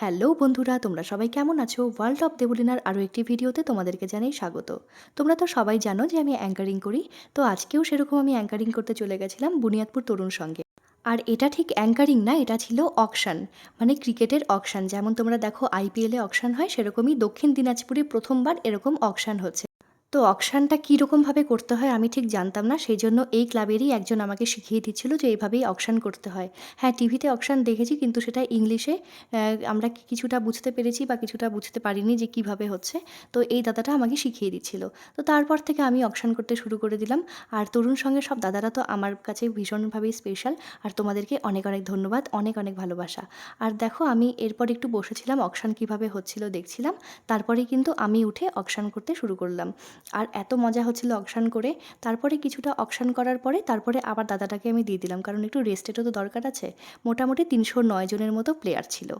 Hello বন্ধুরা, তোমরা সবাই কেমন আছো? ওয়ার্ল্ড অফ দেবলিনার আরও একটি ভিডিওতে তোমাদেরকে জানাই স্বাগত। তোমরা তো সবাই জানো যে আমি অ্যাঙ্কারিং করি। তো আজকেও সেরকম আমি অ্যাঙ্কারিং করতে চলে গেছিলাম বুনিয়াদপুর তরুণ সঙ্গে। আর এটা ঠিক অ্যাঙ্কারিং না, এটা ছিল অকশান, মানে ক্রিকেটের অকশান। যেমন তোমরা দেখো আইপিএলে অকশান হয়, সেরকমই দক্ষিণ দিনাজপুরে প্রথমবার এরকম অকশান হচ্ছে। তো অকশানটা কীরকমভাবে করতে হয় আমি ঠিক জানতাম না, সেই জন্য এই ক্লাবেরই একজন আমাকে শিখিয়ে দিচ্ছিল যে এইভাবেই অকশান করতে হয়। হ্যাঁ, টিভিতে অকশান দেখেছি, কিন্তু সেটা ইংলিশে। আমরা কিছুটা বুঝতে পেরেছি বা কিছুটা বুঝতে পারিনি যে কীভাবে হচ্ছে। তো এই দাদাটা আমাকে শিখিয়ে দিচ্ছিল। তো তারপর থেকে আমি অকশান করতে শুরু করে দিলাম। আর তরুণ সঙ্গে সব দাদারা তো আমার কাছে ভীষণভাবেই স্পেশাল। আর তোমাদেরকে অনেক অনেক ধন্যবাদ, অনেক অনেক ভালোবাসা। আর দেখো আমি এরপর একটু বসেছিলাম, অকশান কীভাবে হচ্ছিল দেখছিলাম। তারপরেই কিন্তু আমি উঠে অকশান করতে শুরু করলাম। আর এত মজা হচ্ছিল অকশান করে। তারপরে কিছুটা অকশান করার পরে তারপরে আবার দাদাটাকে আমি দিয়ে দিলাম, কারণ একটু রেস্টেরও তো দরকার আছে। মোটামুটি ৩০৯ জনের মতো প্লেয়ার ছিল।